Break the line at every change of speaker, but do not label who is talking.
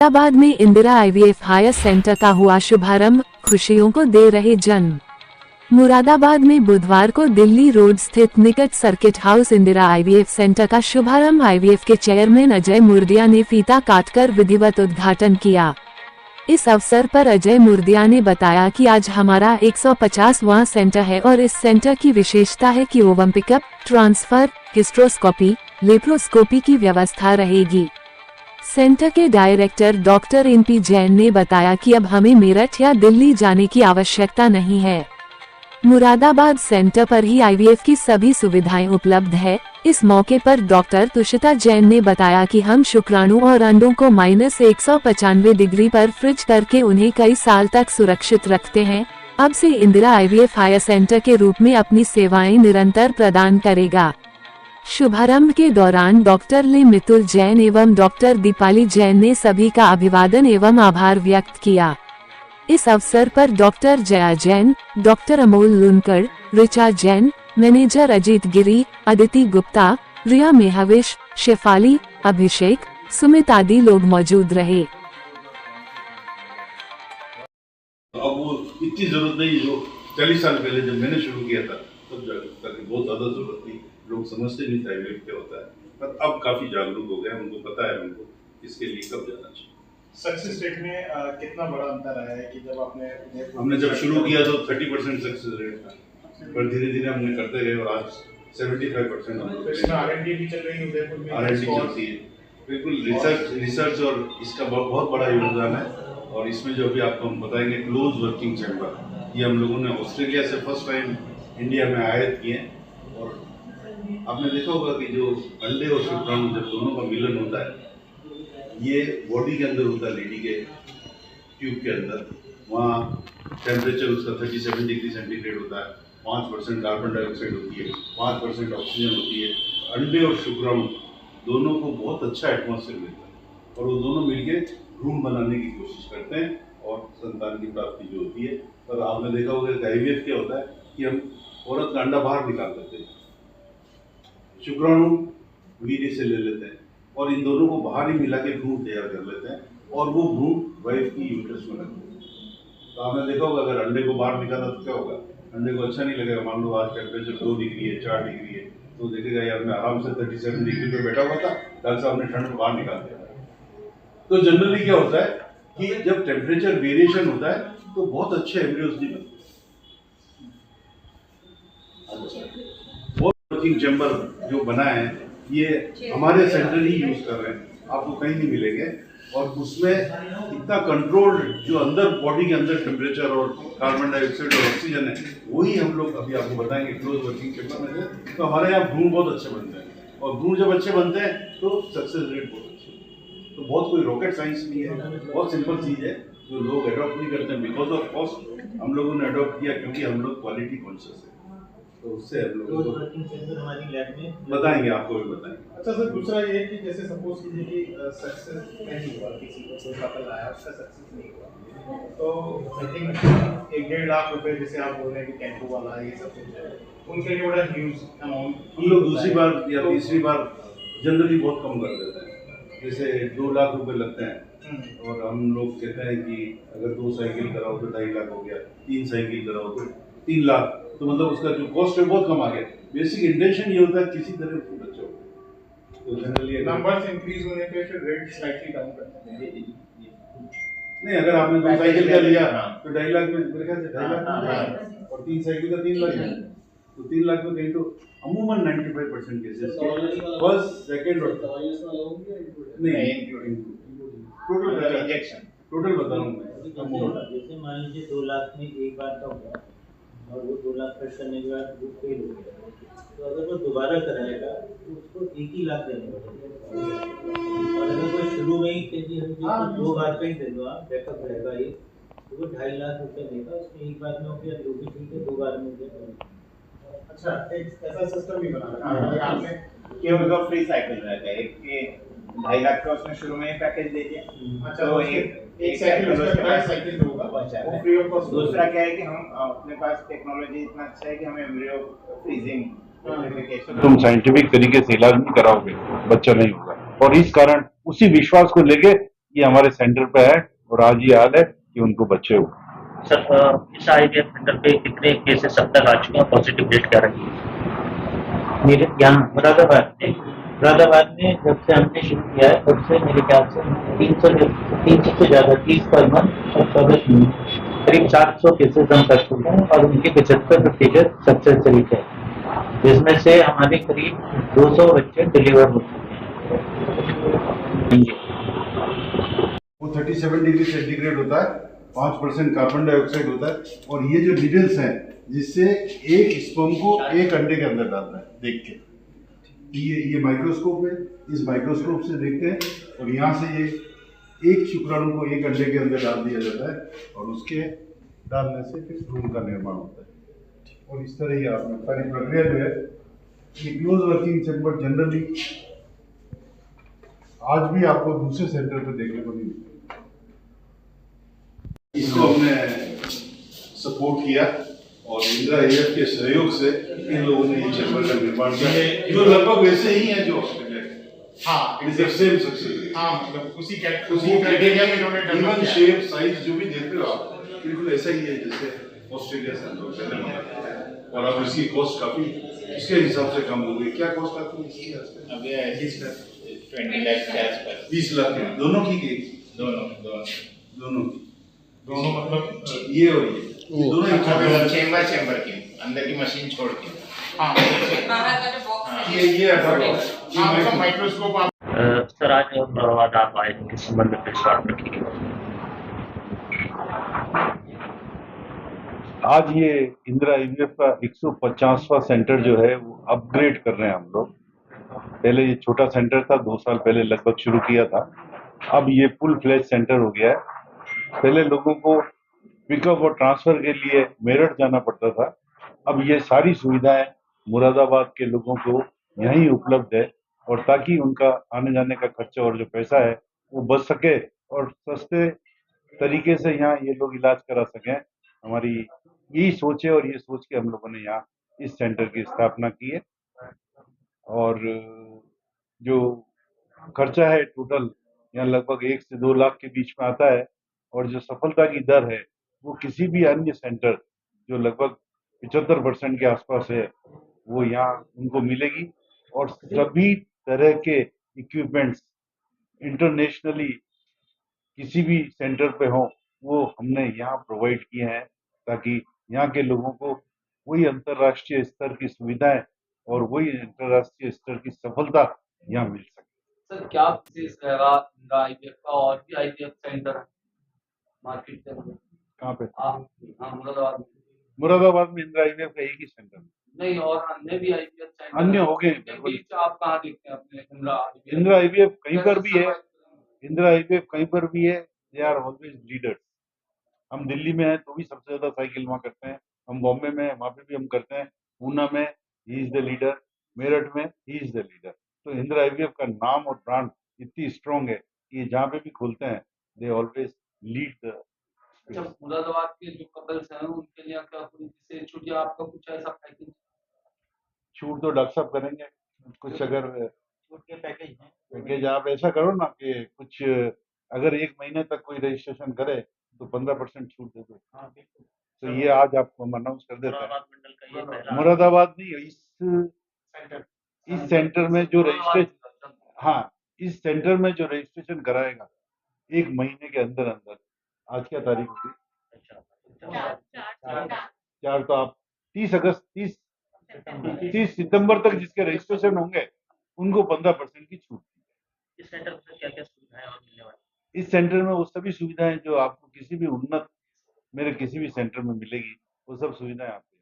मुरादाबाद में Indira IVF higher centre का हुआ शुभारंभ, खुशियों को दे रहे जन्म। मुरादाबाद में बुधवार को दिल्ली रोड स्थित निकट circuit house Indira IVF centre का शुभारंभ आईवीएफ के चेयरमैन अजय मुर्दिया ने फीता काटकर विधिवत उद्घाटन किया। इस अवसर पर अजय मुर्दिया ने बताया कि आज हमारा 150वां सेंटर है और इस सेंटर की विशेषता है कि ovum pickup, transfer, hysteroscopy, laparoscopy की व्यवस्था रहेगी। सेंटर के डायरेक्टर डॉक्टर एनपी जैन ने बताया कि अब हमें मेरठ या दिल्ली जाने की आवश्यकता नहीं है। मुरादाबाद सेंटर पर ही आईवीएफ की सभी सुविधाएं उपलब्ध है। इस मौके पर डॉक्टर तुषिता जैन ने बताया कि हम शुक्राणु और अंडों को -195 डिग्री पर फ्रिज करके उन्हें कई साल तक सुरक्षित रखते हैं। अब से इंदिरा आईवीएफ हायर सेंटर के रूप में अपनी सेवाएं निरंतर प्रदान करेगा। शुभारंभ के दौरान डॉक्टर ले मितुल जैन एवं डॉक्टर दीपाली जैन ने सभी का अभिवादन एवं आभार व्यक्त किया। इस अवसर पर doctor Jaya Jain, doctor Amol Lunkar, Richa Jain, manager Ajit Giri, Aditi Gupta, Riya Mehavish, Shefali, Abhishek, Sumit आदि लोग मौजूद रहे।
अब वो इतनी जरूरत नहीं जो 40 साल पहले जब मैंने शुरू किया था तब जागरूकता की बहुत ज्यादा जरूरत थी। लोग समझते नहीं थे आईवीएफ क्या होता है, पर अब काफी जागरूक हो गए, उनको पता है उनको किसके लिए कब जाना चाहिए।
सक्सेस रेट में कितना बड़ा अंतर आया है कि जब
हमने जब शुरू किया तो 30% सक्सेस रेट था, पर धीरे धीरे हमने करते गए और आज 75%।
इसमें आर&डी भी चल रही है, उदयपुर में
आर&डी चलती है। बिल्कुल रिसर्च और इसका बहुत बड़ा योगदान है। और इसमें जो भी आपको हम बताएंगे क्लोज वर्किंग चैम्बर, ये हम लोगों ने ऑस्ट्रेलिया से फर्स्ट टाइम इंडिया में आयात किए। और आपने देखा होगा कि जो अंडे और शुक्राणु जब दोनों का मिलन होता है, ये बॉडी के अंदर होता है, लेडी के ट्यूब के अंदर, वहाँ टेम्परेचर उसका 37 डिग्री सेंटीग्रेड होता है, 5% कार्बन डाइऑक्साइड होती है, 5% ऑक्सीजन होती है। अंडे और शुक्राणु दोनों को बहुत अच्छा एटमॉस्फेयर मिलता है और वो दोनों मिलके भ्रूण बनाने की कोशिश करते हैं और संतान की प्राप्ति जो होती है। पर आपने देखा होगा कि आईवीएफ क्या होता है कि हम औरत का अंडा बाहर निकाल देते हैं, शुक्राणु वीर्य से ले लेते हैं और इन दोनों को बाहर ही मिला के भ्रूण तैयार कर लेते हैं और वो भ्रूण वाइफ की यूट्रस में रखते हैं। तो आपने देखा होगा अगर अंडे को बाहर निकाला तो क्या होगा, अंडे को अच्छा नहीं लगेगा। मान लो आज टेम्परेचर 2 डिग्री है, 4 डिग्री है, तो देखेगा यार मैं आराम से 37 डिग्री पे बैठा हुआ था, कल से हमने ठंड को बाहर निकाल दिया। तो जनरली क्या होता है कि जब टेम्परेचर वेरिएशन होता है तो बहुत अच्छे एम्ब्रियोज नहीं बनते। वर्किंग चैम्बर जो बना है ये हमारे सेंटर ही यूज कर रहे हैं, आपको कहीं नहीं मिलेंगे। और उसमें इतना कंट्रोल जो अंदर बॉडी के अंदर टेम्परेचर और कार्बन डाइऑक्साइड और ऑक्सीजन है, वही हम लोग अभी आपको बताएंगे क्लोज वर्किंग चैम्बर में से। तो हमारे यहाँ भ्रूण बहुत अच्छे बनते हैं और भ्रूण जब अच्छे बनते हैं तो सक्सेस रेट बहुत अच्छी है। तो बहुत कोई रॉकेट साइंस नहीं है, बहुत सिंपल चीज़ है जो लोग अडॉप्ट नहीं करते हैं। बिकॉज ऑफ कॉस्ट हम लोगों ने अडॉप्ट किया क्योंकि हम लोग क्वालिटी कॉन्शियस है, तो उससे हम लोगों को
हमारी लैब में
बताएंगे, आपको भी बताएंगे।
अच्छा सर, दूसरा ये है कि जैसे सपोज कीजिए कि सक्सेस नहीं हुआ, किसी को कोई कपल आया उसका सक्सेस नहीं हुआ, तो आई थिंक 1-1.5 लाख रुपए जैसे आप बोल रहे हैं कि टेम्पो वाला ये सब कुछ उनके लिए बड़ा ह्यूज अमाउंट।
हम लोग दूसरी बार या तीसरी बार जनरली बहुत कम कर देते हैं, जैसे 2 लाख रुपए लगते हैं और हम लोग कहते हैं कि अगर 2 साइकिल कराओ तो 2.5 लाख हो गया, 3 साइकिल कराओ तो 3 लाख, तो मतलब उसका जो कॉस्ट है बहुत कम आ गया। बेसिक इंटेंशन ये होता है किसी तरह उसको बच्चा हो, तो जनरली
नंबर्स इंक्रीज होने पे फिर रेट स्लाइटली डाउन करते हैं।
नहीं, अगर आपने 2 साइकिल का लिया तो 2.5 लाख में मेरे ख्याल से 2.5 लाख और 3 साइकिल का 3 लाख है, तो 3 लाख में कहीं तो अमूमन 95% केसेस फर्स्ट सेकंड और नहीं टोटल
इंजेक्शन
टोटल बता रहा हूँ मैं।
जैसे मान लीजिए 2 लाख में एक बार का होगा और वो 2 लाख खर्च करने के बाद वो फेल हो गया, तो अगर वो दोबारा कराएगा तो उसको 1 ही लाख देने पड़ेगा। और अगर कोई शुरू में ही कहेगी हम जो 2 बार का ही दे दो आप बैकअप रहेगा ये, तो वो 2.5 लाख रुपये देगा, उसमें एक बार में हो गया, जो भी ठीक है 2 बार में हो गया।
अच्छा, एक ऐसा सिस्टम भी बना है आपने कि उनका फ्री साइकिल रहता है, एक के 2.5 लाख का उसने शुरू में ही पैकेज दे दिया। अच्छा, तो एक साइकिल उसके बाद साइकिल होगा वो फ्री ऑफ कॉस्ट।
दूसरा क्या है कि हम अपने पास टेक्नोलॉजी इतना अच्छा है कि हम एम्ब्रियो फ्रीजिंग
तुम साइंटिफिक तरीके से इलाज नहीं कराओगे, बच्चा नहीं होगा। और इस कारण उसी विश्वास को लेके ये हमारे सेंटर पे है और आज ये हाल है कि उनको बच्चे हुए।
सर इस आईवीएफ सेंटर पे कितने केसेस अब तक आ चुके हैं, पॉजिटिव रेट क्या रही है?
मेरे यहाँ मुरादाबाद में जब से हमने शुरू किया है तब से मेरे ख्याल से 300 से ज़्यादा 30 पर मंथ और करीब 400 केसेस हम कर चुके हैं और उनके 75% सक्सेस रेट है, जिसमें से हमारे करीब 200 बच्चे डिलीवर हो चुके हैं।
वो 37 डिग्री सेंटीग्रेड होता है, 5% कार्बन डाइऑक्साइड होता है और ये जो नीडल्स हैं जिससे एक स्पर्म को एक अंडे के अंदर डालता है देख के। ये माइक्रोस्कोप है, इस माइक्रोस्कोप से देखते हैं और यहाँ से ये एक शुक्राणु को एक अंडे के अंदर डाल दिया जाता है और उसके डालने से फिर भ्रूण का निर्माण होता है। और इस तरह ही आपने सारी प्रक्रिया जो है ये क्लोज वर्किंग चैम्बर जनरली आज भी आपको दूसरे सेंटर पर देखने को नहीं मिलता। इसको हमने सपोर्ट किया और इंदिरा आईवीएफ के सहयोग से इन लोगों ने ये चैम्बर का निर्माण किया है जो लगभग वैसे ही है जो ऑस्ट्रेलिया के।
हाँ,
इट इज सेम सक्सेस।
हाँ, मतलब उसी क्राइटेरिया में इन्होंने
इवन शेप साइज जो भी देख रहे हो आप बिल्कुल ऐसा ही है जैसे ऑस्ट्रेलिया से हम लोग पहले मंगाते हैं। और अब इसकी कॉस्ट काफी इसके हिसाब से कम हो गई। क्या कॉस्ट आती है इसकी?
अब ये 20 लाख के आसपास
20 लाख दोनों की
दोनों
दोनों
मतलब
ये और ये दोनों ही
चेम्बर की अंदर की मशीन छोड़ के।
हाँ,
बाहर का जो बॉक्स है
ये
हाँ, मतलब माइक्रोस्कोप आप
सर आज मुरादाबाद आप आए हैं, किस संबंध में प्रेस वार्ता रखी गई?
आज ये इंदिरा आईवीएफ का 150वां सेंटर जो है वो अपग्रेड कर रहे हैं हम लोग। पहले ये छोटा सेंटर था, 2 साल पहले लगभग शुरू किया था। अब ये फुल फ्लैश सेंटर हो गया है। पहले लोगों को पिकअप और ट्रांसफर के लिए मेरठ जाना पड़ता था। अब ये सारी सुविधाएं मुरादाबाद के लोगों को यहीं उपलब्ध है और ताकि उनका आने जाने का खर्चा और जो पैसा है वो बच सके और सस्ते तरीके से यहाँ ये लोग इलाज करा सकें। हमारी यही सोच है और ये सोच के हम लोगों ने यहाँ इस सेंटर की स्थापना की है। और जो खर्चा है टोटल यहाँ लगभग 1 से 2 लाख के बीच में आता है और जो सफलता की दर है वो किसी भी अन्य सेंटर जो लगभग 75% के आसपास है वो यहाँ उनको मिलेगी। और सभी तरह के इक्विपमेंट्स इंटरनेशनली किसी भी सेंटर पे हो वो हमने यहाँ प्रोवाइड किए हैं ताकि यहाँ के लोगों को वही अंतर्राष्ट्रीय स्तर की सुविधाएं और वही अंतर्राष्ट्रीय स्तर की सफलता यहाँ मिल सके।
सर क्या विशेष रहेगा इंदिरा आईवीएफ का और भी आईवीएफ सेंटर मार्केट के अंदर?
कहाँ पे?
हाँ, मुरादाबाद में।
मुरादाबाद में इंदिरा आईवीएफ का एक ही सेंटर
नहीं और अन्य भी आईवीएफ सेंटर
अन्य हो गए।
इनके बीच आप कहाँ देखते हैं अपने
इंदिरा आईवीएफ कहीं पर भी है, इंदिरा आईवीएफ कहीं पर भी है, दे आर ऑलवेज लीडर्स। हम दिल्ली में हैं तो भी सबसे ज्यादा साइकिल वहाँ करते हैं, हम बॉम्बे में वहाँ पे भी हम करते हैं, पूना में he is the leader, Meerut में ही इज द लीडर। तो इंदिरा आईवीएफ का नाम और ब्रांड इतनी स्ट्रॉन्ग है कि जहाँ पे भी खोलते हैं they always lead the.
Moradabad के जो कपल्स हैं उनके लिए क्या कोई विशेष छूट या आपका कुछ ऐसा पैकेज?
छूट तो डॉक्टर साहब करेंगे कुछ। अगर
छूट के
पैकेज आप ऐसा करो ना कि कुछ अगर 1 महीने तक कोई रजिस्ट्रेशन करे तो 15% छूट दे दो।
हाँ, बिल्कुल।
तो ये आज आपको हम अनाउंस कर देते हैं।
मुरादाबाद मंडल का ये पहला
मुरादाबाद नहीं, इस सेंटर में जो रजिस्ट्रेशन, हाँ इस सेंटर में जो रजिस्ट्रेशन कराएगा 1 महीने के अंदर अंदर, आज क्या तारीख होगी? 4 तो आप 30 सितंबर तक जिसके रजिस्ट्रेशन होंगे उनको 15% की छूट।
इस सेंटर में क्या क्या सुविधाएं और मिलने वाली?
इस सेंटर में वो सभी सुविधाएं जो आपको किसी भी उन्नत मेरे किसी भी सेंटर में मिलेगी वो सब सुविधाएं आपको